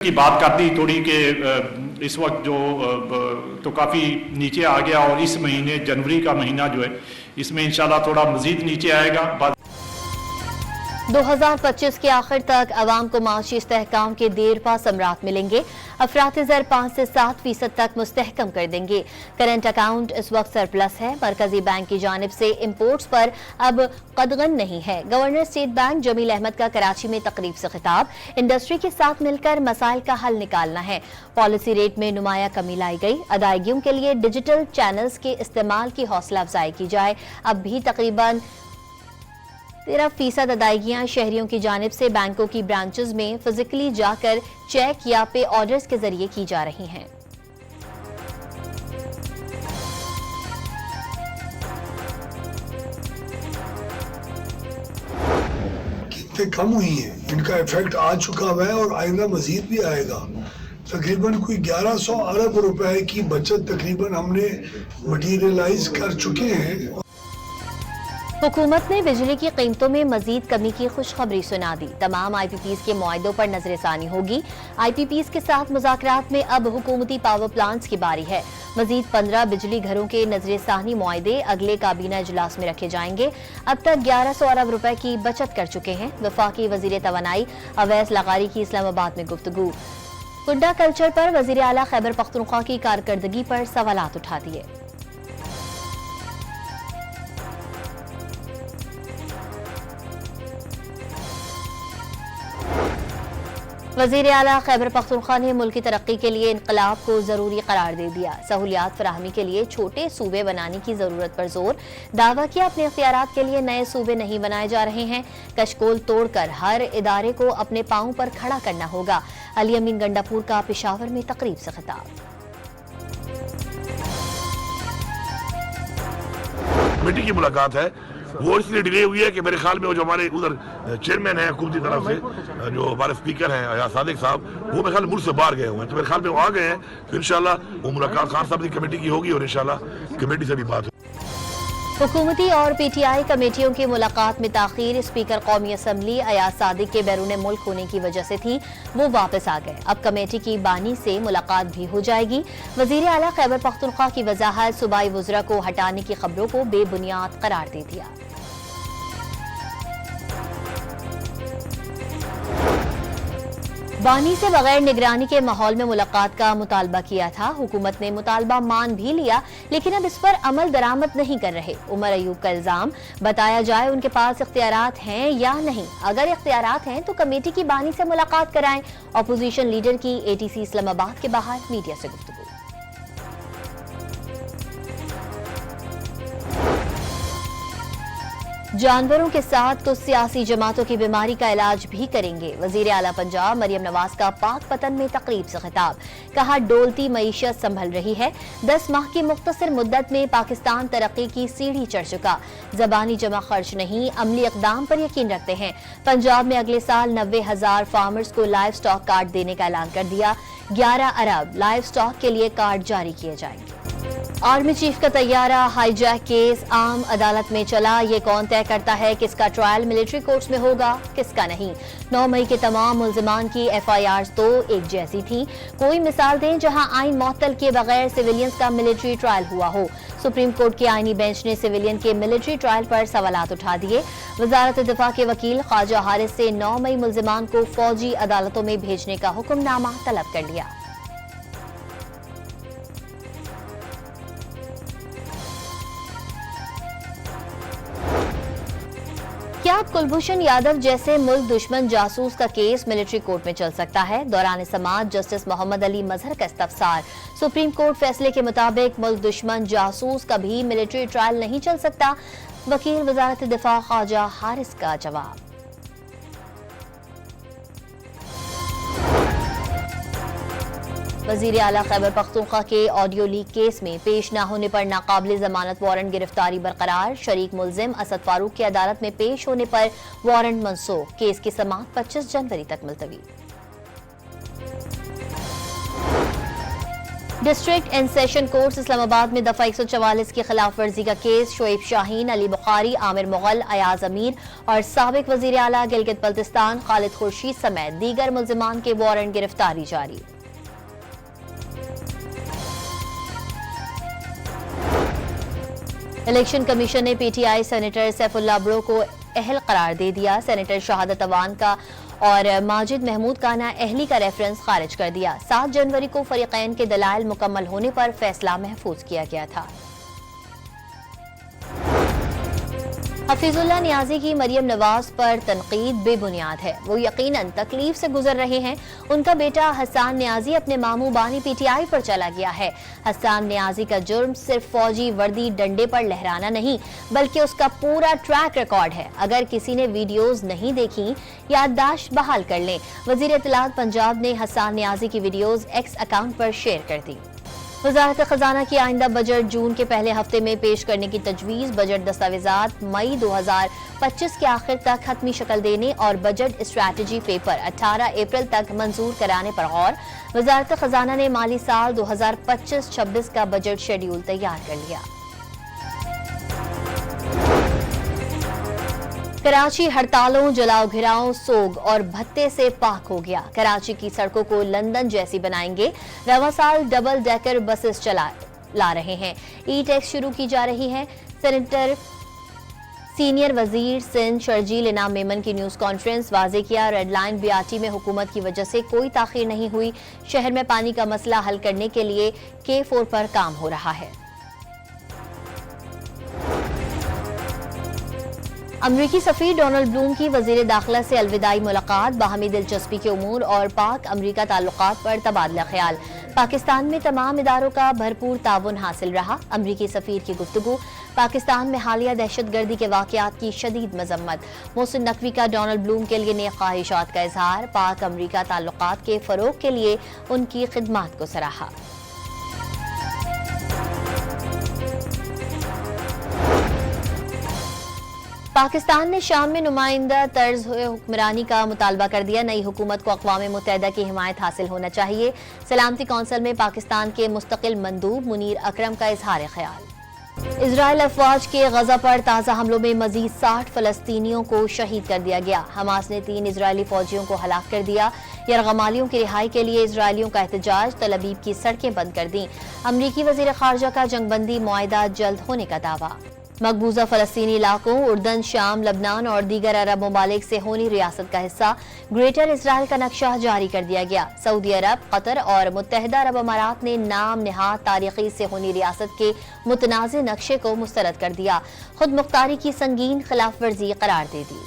की बात करती थोड़ी कि इस वक्त जो तो काफ़ी नीचे आ गया और इस महीने जनवरी का महीना जो है इसमें इंशाल्लाह थोड़ा मज़ीद नीचे आएगा। 2025 के आखिर तक अवाम को माशी इस्तेहकाम के देरपा समरात मिलेंगे। अफराती ज़र 5 से 7% तक मुस्तहकम कर देंगे। करंट अकाउंट इस वक्त सरप्लस है। मरकजी बैंक की जानिब से इम्पोर्ट्स पर अब कदगन नहीं है। Governor state bank Jameel Ahmed का कराची में तकरीब से खिताब, इंडस्ट्री के साथ मिलकर मसाइल का हल निकालना है। पॉलिसी रेट में नुमाया कमी लाई गई। अदायगियों के लिए डिजिटल चैनल्स के इस्तेमाल की हौसला अफजाई की जाए। अब भी तकरीबन 13% अदायगियां शहरियों की जानिब से बैंकों की ब्रांचेस में फिजिकली जाकर चेक या पे ऑर्डर्स के जरिए की जा रही हैं। कीमतें कम हुई हैं, इनका इफेक्ट आ चुका हुआ है और आइंदा मजीद भी आएगा। तकरीबन कोई 1100 अरब रुपए की बचत तकरीबन हमने मटीरियलाइज कर चुके हैं। हुकूमत ने बिजली की कीमतों में मजीद कमी की खुशखबरी सुना दी। तमाम IPPs के मुआहदों पर नजरसानी होगी। IPPs के साथ मुज़ाकरात में अब हुकूमती पावर प्लांट्स की बारी है। मजीद 15 बिजली घरों के नजरसानी मुआहदे अगले काबीना इजलास में रखे जाएंगे। अब तक 1100 अरब रुपए की बचत कर चुके हैं। वफाकी वजीर तवानाई अवैस लगारी की इस्लामाबाद में गुफ्तगू। कुंडा कल्चर पर वजीर आला खैबर पख्तूनख्वा की कारकर्दगी पर सवालात उठा दिए। वज़ीर आला खैबर पख्तूनख्वा ने मुल्क की तरक्की के लिए इनकलाब को जरूरी करार दे दिया। सहूलियात फराहमी के लिए छोटे सूबे बनाने की जरूरत पर जोर। दावा किया अपने इख्तियारात के लिए नए सूबे नहीं बनाए जा रहे हैं। कशकोल तोड़कर हर इदारे को अपने पांव पर खड़ा करना होगा। अली अमीन गंडापुर का पेशावर में तकरीब से खिताब। कमेटी की मुलाकात है वो इसलिए डिले हुई है कि मेरे ख्याल में वो जो हमारे उधर चेयरमैन है हुकूमती तरफ से, जो हमारे स्पीकर हैं या सादिक साहब, वो मेरे ख्याल में मुल्क से बाहर गए हुए हैं। तो मेरे ख्याल में वो आ गए हैं, तो इंशाल्लाह वो मुलाकात खान साहब की कमेटी की होगी और इंशाल्लाह कमेटी से भी बात होगी। हुकूमती और PTI कमेटियों की मुलाकात में ताखीर स्पीकर कौमी असम्बली अयाज सादिक के बैरून मुल्क होने की वजह से थी, वो वापस आ गए। अब कमेटी की बानी से मुलाकात भी हो जाएगी। वजीर आला खैबर पख्तूनख्वा की वजाहत सूबाई वज़रा को हटाने की खबरों को बेबुनियाद करार दे दिया। बानी से बगैर निगरानी के माहौल में मुलाकात का मुतालबा किया था। हुकूमत ने मुतालबा मान भी लिया, लेकिन अब इस पर अमल दरामद नहीं कर रहे। उमर अयूब का इल्जाम, बताया जाए उनके पास इख्तियारात हैं या नहीं। अगर इख्तियारात हैं तो कमेटी की बानी से मुलाकात कराएं। अपोजिशन लीडर की ATC इस्लामाबाद के बाहर मीडिया से गुफ्तगू। जानवरों के साथ कुछ सियासी जमातों की बीमारी का इलाज भी करेंगे। वजीर आला पंजाब मरियम नवाज का पाक पतन में तकरीब से खिताब। कहा डोलती मईशत संभल रही है। 10 माह की मुख्तसर मुद्दत में पाकिस्तान तरक्की की सीढ़ी चढ़ चुका। जबानी जमा खर्च नहीं, अमली इकदाम पर यकीन रखते हैं। पंजाब में अगले साल 90,000 फार्मर्स को लाइव स्टॉक कार्ड देने का ऐलान कर दिया। 11 अरब लाइव स्टॉक के लिए कार्ड जारी किए जाएंगे। आर्मी चीफ का तैयारा हाईजैक केस आम अदालत में चला। ये कौन तय करता है किसका ट्रायल मिलिट्री कोर्ट्स में होगा, किसका नहीं। 9 मई के तमाम मुल्जिमान की FIRs तो एक जैसी थी। कोई मिसाल दें जहां आइन मुअत्तल किए बगैर सिविलियंस का मिलिट्री ट्रायल हुआ हो। सुप्रीम कोर्ट के आईनी बेंच ने सिविलियन के मिलिट्री ट्रायल पर सवालात उठा दिए। वजारत दिफा के वकील ख्वाजा हारिस से 9 मई मुल्जिमान को फौजी अदालतों में भेजने का हुक्मनामा तलब कर लिया। क्या अब कुलभूषण यादव जैसे मुल्क दुश्मन जासूस का केस मिलिट्री कोर्ट में चल सकता है? दौरान समाअत जस्टिस मोहम्मद अली मजहर का इस्तफसार। सुप्रीम कोर्ट फैसले के मुताबिक मुल्क दुश्मन जासूस का भी मिलिट्री ट्रायल नहीं चल सकता। वकील वजारत दिफा ख्वाजा हारिस का जवाब। वजीर आला खैबर पख्तूनख्वा के ऑडियो लीक केस में पेश न होने पर नाकाबिल जमानत वारंट गिरफ्तारी बरकरार। शरीक मुल्जिम असद फारूक की अदालत में पेश होने पर वारंट मनसूख। केस की समाअत 25 जनवरी तक मुलतवी। District and session court Islamabad में दफा 144 की खिलाफ वर्जी का केस शोएब शाहीन, अली बुखारी, आमिर मुगल, अयाज अमीर और साबिक वजीर आला गिलगित बल्तिस्तान खालिद खुर्शीद समेत दीगर मुल्जिमान के वारंट गिरफ्तारी जारी। इलेक्शन कमीशन ने पीटीआई सेनेटर सैफुल्लाह अब्रो को अहल करार दे दिया। सेनेटर शहादत अवान का और माजिद महमूद का नाअहली का रेफरेंस खारिज कर दिया। 7 जनवरी को फरीकैन के दलाइल मुकम्मल होने पर फैसला महफूज किया गया था। हफीजुल्लाह नियाजी की मरियम नवाज पर तनकीद बेबुनियाद है। वो यकीनन तकलीफ से गुजर रहे हैं। उनका बेटा हसन नियाजी अपने मामू बानी पीटीआई पर चला गया है। हसन नियाजी का जुर्म सिर्फ फौजी वर्दी डंडे पर लहराना नहीं बल्कि उसका पूरा ट्रैक रिकॉर्ड है। अगर किसी ने वीडियोज नहीं देखी याददाश्त बहाल कर लें। वजीर इत्तलात पंजाब ने हसन नियाजी की वीडियोज एक्स अकाउंट पर शेयर कर दी। वजारत खजाना की आइंदा बजट जून के पहले हफ्ते में पेश करने की तजवीज़। बजट दस्तावेजात मई 2025 के आखिर तक खत्मी शक्ल देने और बजट स्ट्रैटेजी पेपर 18 अप्रैल तक मंजूर कराने पर गौर। वजारत खजाना ने माली साल 2025-26 का बजट शेड्यूल तैयार कर लिया। कराची हड़तालों, जलाओ घिराव, सोग और भत्ते से पाक हो गया। कराची की सड़कों को लंदन जैसी बनाएंगे। रवा साल डबल डेकर बसेस ला रहे हैं। ई टैक्स शुरू की जा रही है। सेनेटर सीनियर वजीर सिंध शर्जील इनाम मेमन की न्यूज कॉन्फ्रेंस। वाजे किया रेड लाइन बीआरटी में हुकूमत की वजह से कोई ताखीर नहीं हुई। शहर में पानी का मसला हल करने के लिए K4 पर काम हो रहा है। अमरीकी सफीर डोनाल्ड ब्लूम की वजीर दाखिला से अलविदाई मुलाकात। बाहमी दिलचस्पी के उमूर और पाक अमरीका ताल्लुकात पर तबादला ख्याल। पाकिस्तान में तमाम इदारों का भरपूर ताउन हासिल रहा। अमरीकी सफीर की गुफ्तगू। पाकिस्तान में हालिया दहशतगर्दी के वाकयात की शदीद मजम्मत। मोहसिन नकवी का डोनाल्ड ब्लूम के लिए नेक ख्वाहिशात का इजहार। पाक अमरीका ताल्लुकात के फरोग के लिए उनकी खिदमात को सराहा। पाकिस्तान ने शाम में नुमाइंदा तर्ज हुक्मरानी का मुतालबा कर दिया। नई हुकूमत को अक़वाम मुत्तहिदा की हिमायत हासिल होना चाहिए। सलामती कौंसिल में पाकिस्तान के मुस्तकिल मंदूब मुनीर अकरम का इजहार ख्याल। इजराइल अफवाज के गजा पर ताज़ा हमलों में मजीद 60 फलस्तीनियों को शहीद कर दिया गया। हमास ने 3 इजरायली फौजियों को हलाक कर दिया। यरगमालियों की रिहाई के लिए इजरायलियों का एहतजाज। तल अबीब की सड़कें बंद कर दी। अमरीकी वजीर खारजा का जंगबंदी मुआहिदा जल्द होने का दावा। मकबूजा फलस्तीनी इलाकों उर्दन, शाम, लबनान और दीगर अरब ममालिक से होनी रियासत का हिस्सा ग्रेटर इसराइल का नक्शा जारी कर दिया गया। सऊदी अरब, कतर और मुत्तहिदा अरब अमारात ने नाम निहाद तारीखी से होनी रियासत के मुतनाज़े नक्शे को मुस्तरद कर दिया। खुद मुख्तारी की संगीन खिलाफ वर्जी करार दे दी।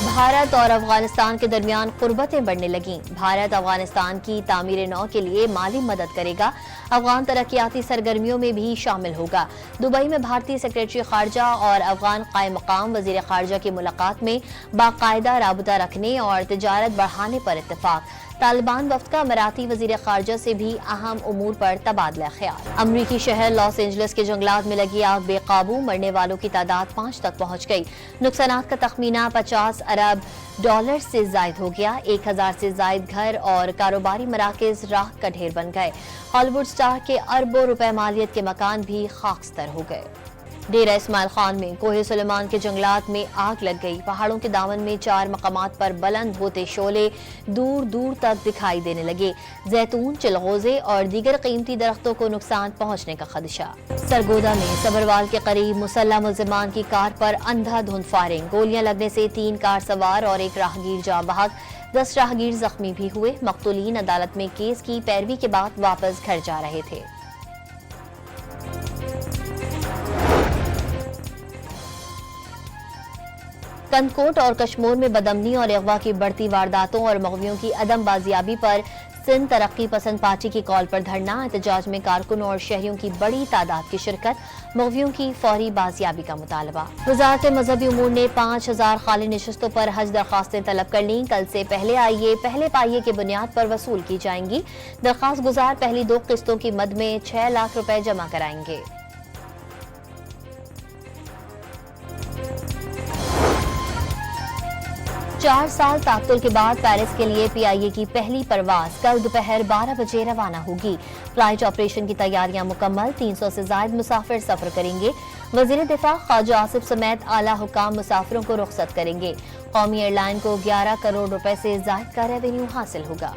भारत और अफगानिस्तान के दरमियान कुर्बतें बढ़ने लगीं। भारत अफगानिस्तान की तामीर नौ के लिए माली मदद करेगा। अफगान तरक्याती सरगर्मियों में भी शामिल होगा। दुबई में भारतीय सेक्रेटरी खारजा और अफगान कायम मकाम वजीर खारजा की मुलाकात में बाकायदा राबता रखने और तिजारत बढ़ाने पर इत्तेफाक। तालिबान वफ्द का अमीराती वजीर खारजा से भी अहम उमूर पर तबादला ख्याल। अमरीकी शहर लॉस एंजलिस के जंगलात में लगी आग बेकाबू। मरने वालों की तादाद 5 तक पहुंच गई। नुकसानात का तखमीना $50 अरब से जायद हो गया। 1000 से जायद घर और कारोबारी मराकज राख का ढेर बन गए। हॉलीवुड स्टार के अरबों रुपए मालियत के मकान भी खाकस्तर हो गए। डेरा इस्माइल खान में कोहे सुलेमान के जंगलात में आग लग गई। पहाड़ों के दामन में 4 मकामात पर बुलंद होते शोले दूर दूर तक दिखाई देने लगे। जैतून, चिलगोजे और दीगर कीमती दरख्तों को नुकसान पहुंचने का खदशा। सरगोदा में सबरवाल के करीब मुसल्लह मुल्जिमान की कार पर अंधाधुंध फायरिंग। गोलियां लगने से 3 कार सवार और 1 राहगीर जाँ बहक। 10 राहगीर जख्मी भी हुए। मकतूलीन अदालत में केस की पैरवी के बाद वापस घर जा रहे थे। कंदकोट और कश्मीर में बदमनी और अगवा की बढ़ती वारदातों और मगवियों की अदम बाजियाबी पर सिंध तरक्की पसंद पार्टी की कॉल पर धरना। एहतजाज में कारकुनों और शहरियों की बड़ी तादाद की शिरकत। मगवियों की फौरी बाजियाबी का मुतालबा। वजारत मजहबी उमूर ने 5000 खाली नशस्तों पर हज दरखास्तें तलब कर लीं। कल से पहले आइए पहले पाइए की बुनियाद पर वसूल की जाएंगी। दरखास्त गुजार पहली 2 किस्तों की मद में 6 लाख रुपए जमा कराएंगे। 4 साल ताक़तुल के बाद पेरिस के लिए PIA की पहली परवाज कल दोपहर 12 बजे रवाना होगी। फ्लाइट ऑपरेशन की तैयारियां मुकम्मल, 300 से ज़ायद मुसाफिर सफर करेंगे। वज़ीर दिफा ख्वाजा आसिफ समेत आला हुकाम मुसाफिरों को रुख्सत करेंगे। कौमी एयरलाइन को 11 करोड़ रुपए से ज़ायद का रेवेन्यू हासिल होगा।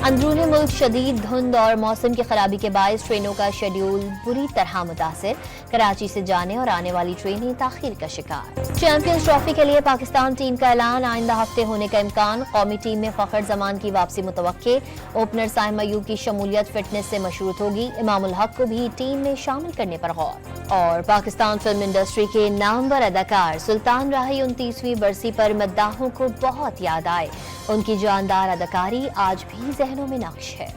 अंदरूनी मुल्क शदीद धुंध और मौसम की खराबी के बायस ट्रेनों का शेड्यूल बुरी तरह मुतासिर। कराची से जाने और आने वाली ट्रेनें ताखीर का शिकार। चैंपियंस ट्रॉफी के लिए पाकिस्तान टीम का ऐलान, आइंदा हफ्ते होने का इम्कान। कौमी टीम में फखर जमान की वापसी मुतवक्के। ओपनर साइम अयूब की शमूलियत फिटनेस से मशरूत होगी। इमामुल हक को भी टीम में शामिल करने पर गौर। और पाकिस्तान फिल्म इंडस्ट्री के नामवर अदाकार सुल्तान राही 29वीं बरसी पर मद्दाहों को बहुत याद आए। उनकी जानदार अदाकारी आज भी जहनों में नक्श है।